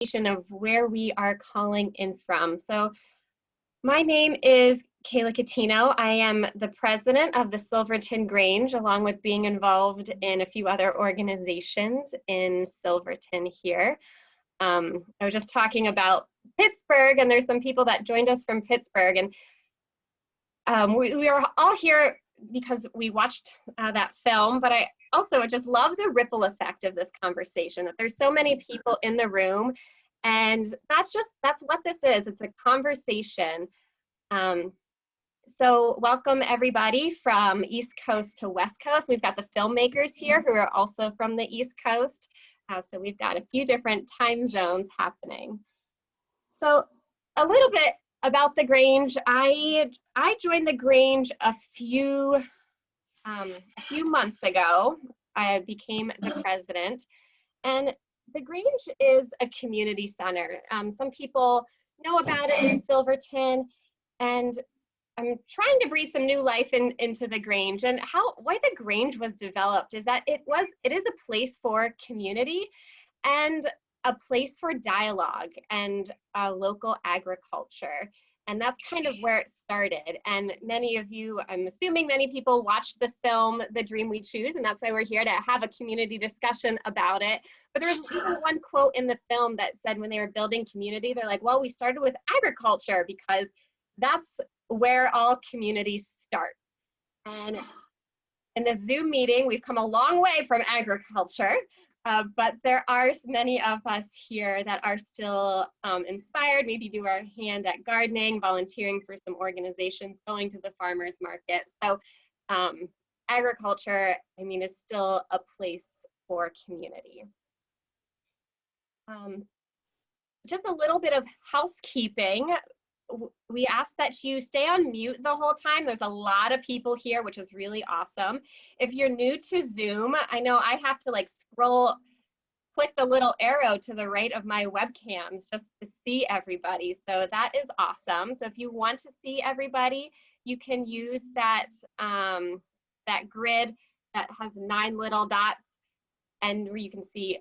of where we are calling in from. So my name is Kayla Catino. I am the president of the Silverton Grange, along with being involved in a few other organizations in Silverton here. I was just talking about Pittsburgh, and there's some people that joined us from Pittsburgh, and we are all here because we watched that film, but I also just love the ripple effect of this conversation, that there's so many people in the room, and that's what this is. It's a conversation. So welcome everybody from East Coast to West Coast. We've got the filmmakers here who are also from the East Coast. So we've got a few different time zones happening. So a little bit about the Grange. I joined the Grange a few months ago. I became the president, and the Grange is a community center. Some people know about it in Silverton, and I'm trying to breathe some new life into the Grange. And why the Grange was developed is that it is a place for community and a place for dialogue and local agriculture. And that's kind of where it started. And many of you, I'm assuming many people watched the film, The Dream We Choose, and that's why we're here to have a community discussion about it. But there was even one quote in the film that said when they were building community, they're like, well, we started with agriculture because that's where all communities start. And in this Zoom meeting, we've come a long way from agriculture. But there are many of us here that are still inspired, maybe do our hand at gardening, volunteering for some organizations, going to the farmers market. So agriculture, I mean, is still a place for community. Just a little bit of housekeeping. We ask that you stay on mute the whole time. There's a lot of people here, which is really awesome. If you're new to Zoom, I know I have to like click the little arrow to the right of my webcams just to see everybody. So that is awesome. So if you want to see everybody, you can use that, that grid that has 9 little dots, and where you can see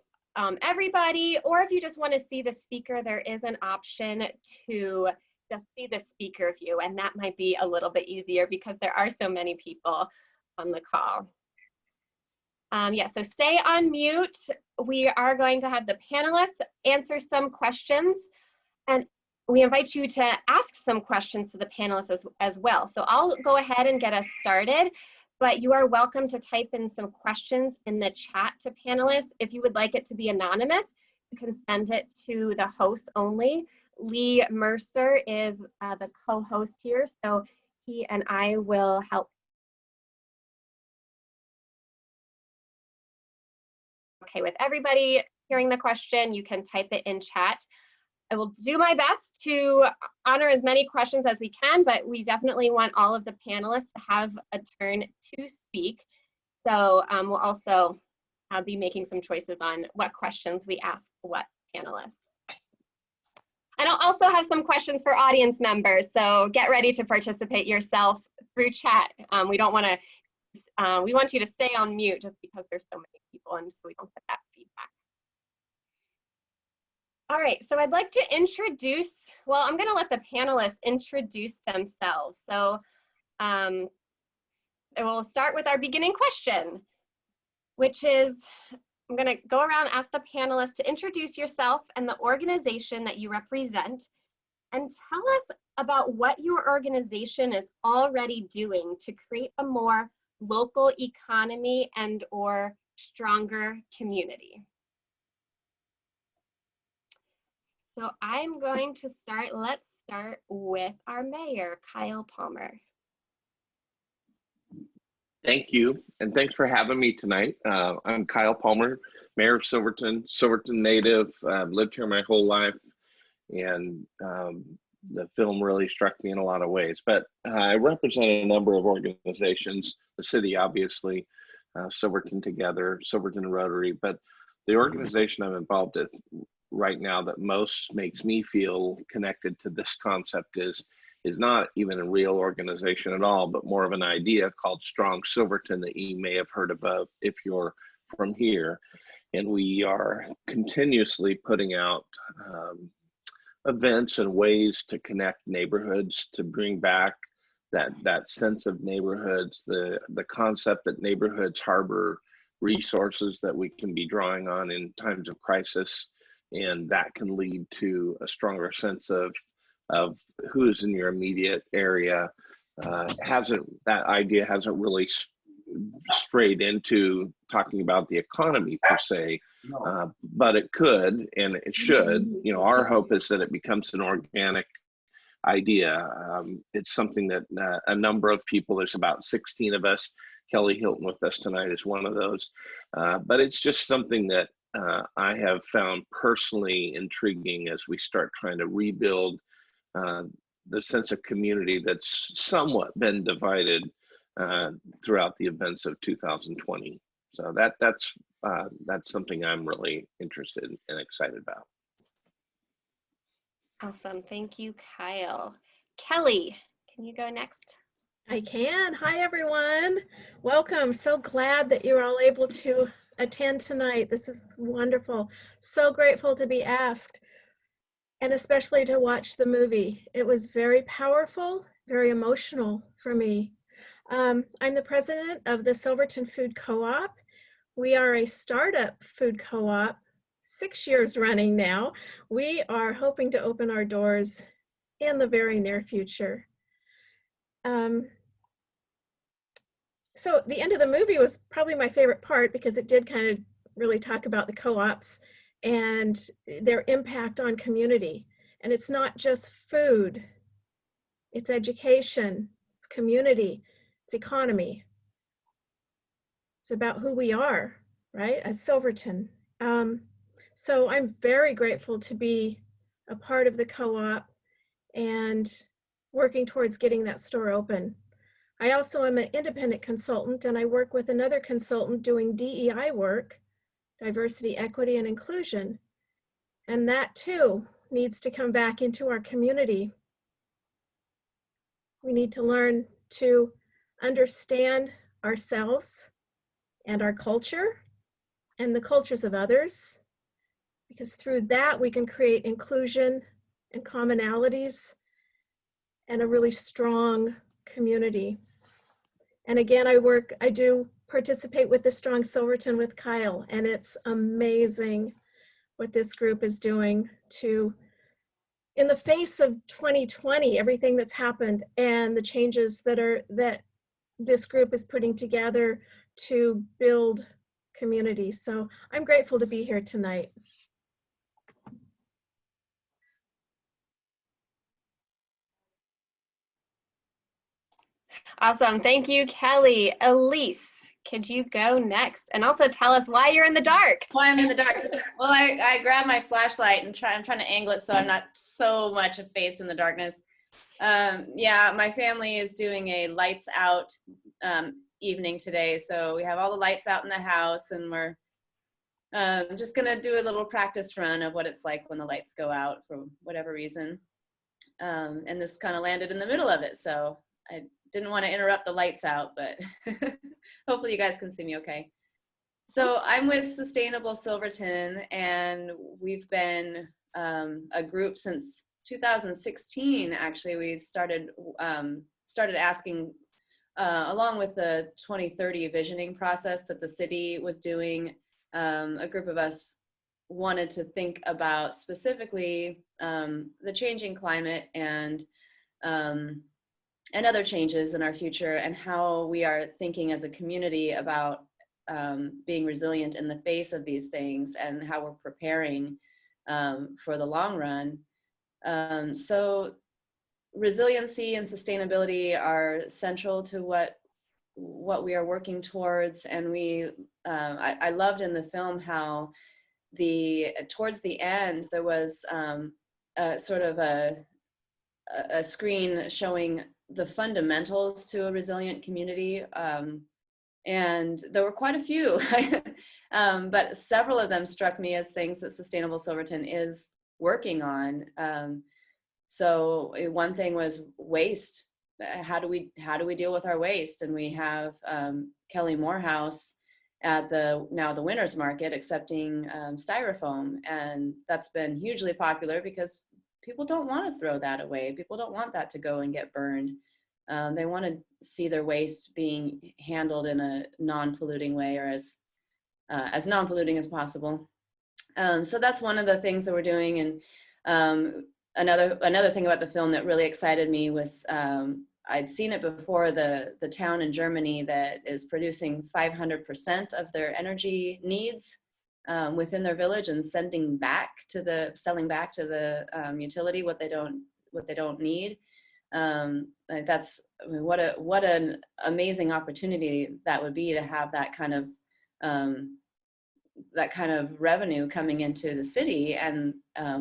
everybody. Or if you just want to see the speaker, there is an option to just see the speaker view, and that might be a little bit easier because there are so many people on the call. Yeah, so stay on mute. We are going to have the panelists answer some questions, and we invite you to ask some questions to the panelists as well. So I'll go ahead and get us started, but you are welcome to type in some questions in the chat to panelists. If you would like it to be anonymous, you can send it to the host only. Lee Mercer is the co-host here, so he and I will help. Okay, with everybody hearing the question, you can type it in chat. I will do my best to honor as many questions as we can, but we definitely want all of the panelists to have a turn to speak. So we'll also be making some choices on what questions we ask what panelists. And I'll also have some questions for audience members, so get ready to participate yourself through chat. We don't want to, we want you to stay on mute just because there's so many people and so we don't get that feedback. All right, so I'd like to introduce, well, I'm gonna let the panelists introduce themselves. So we'll start with our beginning question, which is, I'm going to go around and ask the panelists to introduce yourself and the organization that you represent, and tell us about what your organization is already doing to create a more local economy and or stronger community. So I'm going to start, let's start with our mayor, Kyle Palmer. Thank you, and thanks for having me tonight. I'm Kyle Palmer, Mayor of Silverton, Silverton native. I've lived here my whole life, and the film really struck me in a lot of ways. But I represent a number of organizations, the city obviously, Silverton Together, Silverton Rotary, but the organization I'm involved with right now that most makes me feel connected to this concept is not even a real organization at all, but more of an idea called Strong Silverton that you may have heard about if you're from here. and we are continuously putting out events and ways to connect neighborhoods, to bring back that sense of neighborhoods, the concept that neighborhoods harbor resources that we can be drawing on in times of crisis, and that can lead to a stronger sense of who's in your immediate area. That idea hasn't really strayed into talking about the economy per se, but it could and it should. You know, our hope is that it becomes an organic idea. It's something that a number of people, there's about 16 of us, Kelly Hilton with us tonight is one of those, but it's just something that I have found personally intriguing as we start trying to rebuild the sense of community that's somewhat been divided throughout the events of 2020. So that's something I'm really interested and excited about. Awesome. Thank you, Kyle. Kelly, can you go next? I can. Hi, everyone. Welcome. So glad that you're all able to attend tonight. This is wonderful. So grateful to be asked, and especially to watch the movie. It was very powerful, very emotional for me. I'm the president of the Silverton Food Co-op. We are a startup food co-op, 6 years running now. We are hoping to open our doors in the very near future. So the end of the movie was probably my favorite part because it did kind of really talk about the co-ops and their impact on community. And it's not just food, it's education, it's community, it's economy. It's about who we are, right, as Silverton. So I'm very grateful to be a part of the co-op and working towards getting that store open. I also am an independent consultant, and I work with another consultant doing DEI work, diversity, equity, and inclusion. And that too needs to come back into our community. We need to learn to understand ourselves and our culture and the cultures of others, because through that we can create inclusion and commonalities and a really strong community. And again, I do participate with the Strong Silverton with Kyle, and it's amazing what this group is doing to, in the face of 2020, everything that's happened and the changes that this group is putting together to build community. So I'm grateful to be here tonight. Awesome. Thank you, Kelly. Elise, could you go next? And also tell us why you're in the dark. Why I'm in the dark. Well, I grabbed my flashlight and I'm trying to angle it so I'm not so much a face in the darkness. Yeah, my family is doing a lights out evening today. So we have all the lights out in the house, and we're just gonna do a little practice run of what it's like when the lights go out for whatever reason. And this kind of landed in the middle of it. So I didn't want to interrupt the lights out, but hopefully you guys can see me okay. So I'm with Sustainable Silverton, and we've been a group since 2016. Actually, we started asking, along with the 2030 visioning process that the city was doing, a group of us wanted to think about specifically the changing climate and other changes in our future, and how we are thinking as a community about being resilient in the face of these things, and how we're preparing for the long run. So resiliency and sustainability are central to what we are working towards. And I loved in the film how towards the end there was sort of a screen showing the fundamentals to a resilient community, and there were quite a few, but several of them struck me as things that Sustainable Silverton is working on. So one thing was waste. How do we deal with our waste? And we have Kelly Morehouse at the Winners Market accepting styrofoam, and that's been hugely popular because people don't want to throw that away. People don't want that to go and get burned. They want to see their waste being handled in a non-polluting way, or as non-polluting as possible. So that's one of the things that we're doing. And another thing about the film that really excited me was I'd seen it before, the town in Germany that is producing 500% of their energy needs within their village and selling back to the utility what they don't need. That's, I mean, what an amazing opportunity that would be to have that kind of revenue coming into the city. And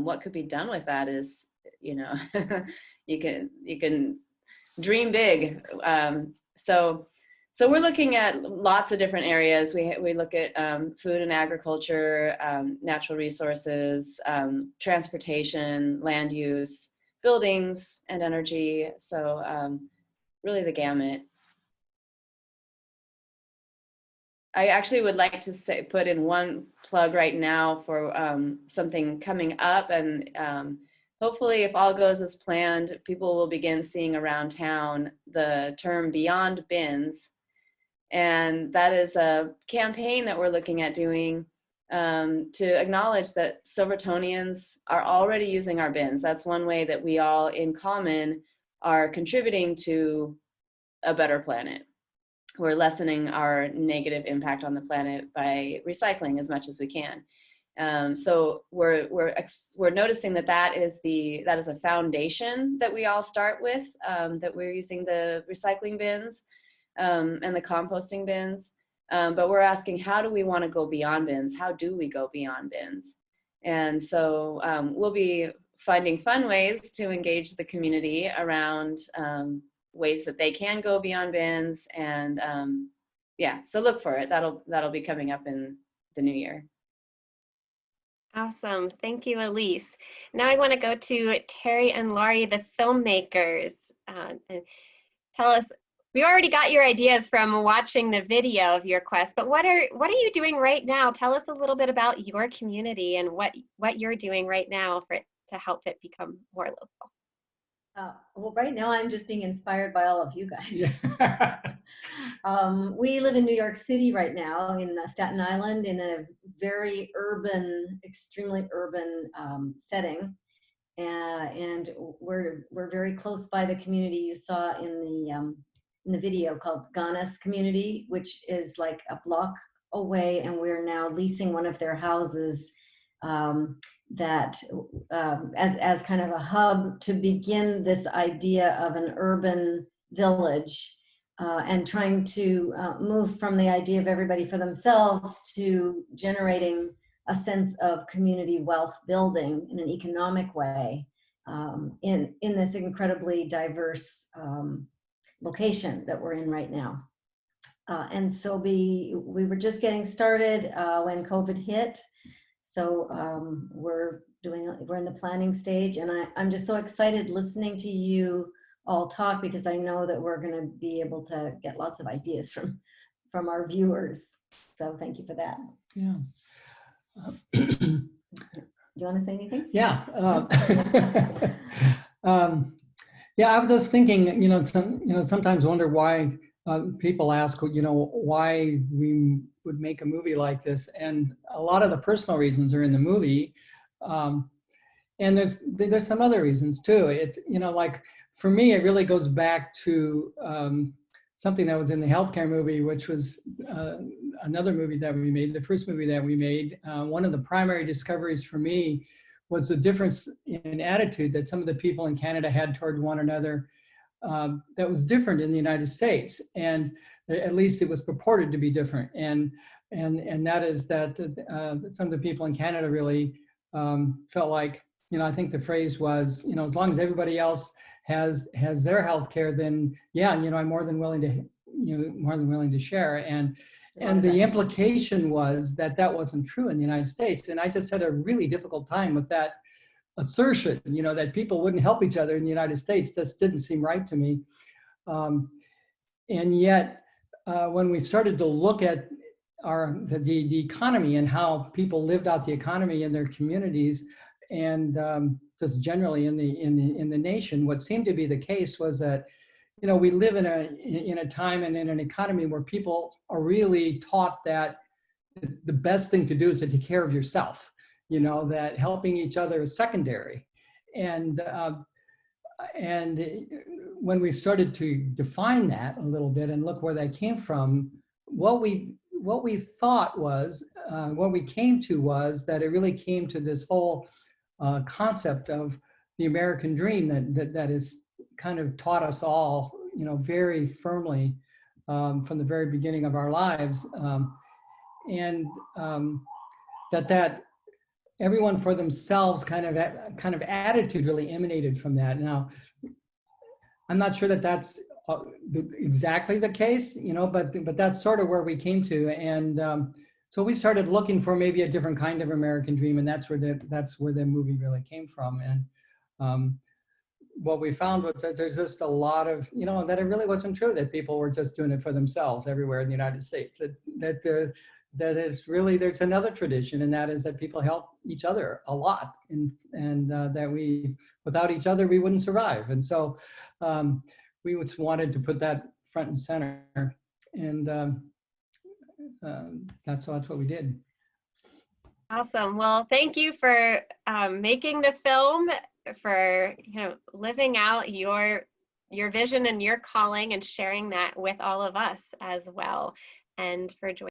what could be done with that is, you know, you can dream big. So we're looking at lots of different areas. We look at food and agriculture, natural resources, transportation, land use, buildings, and energy. So really the gamut. I actually would like to put in one plug right now for something coming up, and hopefully, if all goes as planned, people will begin seeing around town the term Beyond Bins. And that is a campaign that we're looking at doing to acknowledge that Silvertonians are already using our bins. That's one way that we all in common are contributing to a better planet. We're lessening our negative impact on the planet by recycling as much as we can. So we're noticing that is a foundation that we all start with, that we're using the recycling bins and the composting bins. But we're asking, how do we want to go beyond bins? How do we go beyond bins? And so we'll be finding fun ways to engage the community around ways that they can go beyond bins. And yeah, so look for it. That'll be coming up in the new year. Awesome. Thank you, Elise. Now I want to go to Terry and Laurie, the filmmakers. And tell us, we already got your ideas from watching the video of your quest, but what are you doing right now? Tell us a little bit about your community and what you're doing right now to help it become more local. Well, right now I'm just being inspired by all of you guys. We live in New York City right now, in Staten Island, in a very urban, extremely urban setting, and we're very close by the community you saw in the video called Ghana's community, which is like a block away, and we're now leasing one of their houses that as kind of a hub to begin this idea of an urban village, and trying to move from the idea of everybody for themselves to generating a sense of community wealth building in an economic way in this incredibly diverse location that we're in right now. And so we were just getting started when COVID hit. So we're in the planning stage, and I'm just so excited listening to you all talk, because I know that we're going to be able to get lots of ideas from our viewers. So thank you for that. Yeah. Do you want to say anything? Yeah. Yeah, I was just thinking, sometimes wonder why people ask, why we would make a movie like this, and a lot of the personal reasons are in the movie, and there's some other reasons too. It's like for me, it really goes back to something that was in the healthcare movie, which was another movie that we made, the first movie that we made. One of the primary discoveries for me was the difference in attitude that some of the people in Canada had toward one another that was different in the United States, and at least it was purported to be different. And that is that some of the people in Canada really felt like, I think the phrase was, as long as everybody else has their health care, then yeah, I'm more than willing to share. And the implication was that wasn't true in the United States. And I just had a really difficult time with that assertion, that people wouldn't help each other in the United States. Just didn't seem right to me. And yet, when we started to look at the economy and how people lived out the economy in their communities, and just generally in the nation. What seemed to be the case was that, you know, we live in a time and in an economy where people are really taught that the best thing to do is to take care of yourself. You know, that helping each other is secondary, and when we started to define that a little bit and look where that came from, what we thought was, what we came to was that it really came to this whole concept of the American dream that is kind of taught us all, you know, very firmly from the very beginning of our lives, and that everyone for themselves kind of attitude really emanated from that. Now, I'm not sure that that's exactly the case, you know, but that's sort of where we came to, and so we started looking for maybe a different kind of American dream, and that's where the movie really came from. And what we found was that there's just a lot of, you know, that it really wasn't true that people were just doing it for themselves everywhere in the United States. That is really, there's another tradition, and that is that people help each other a lot, and that we, without each other, we wouldn't survive. And so we just wanted to put that front and center, and that's what we did. Awesome. Well, thank you for making the film, for, you know, living out your vision and your calling and sharing that with all of us as well, and for joining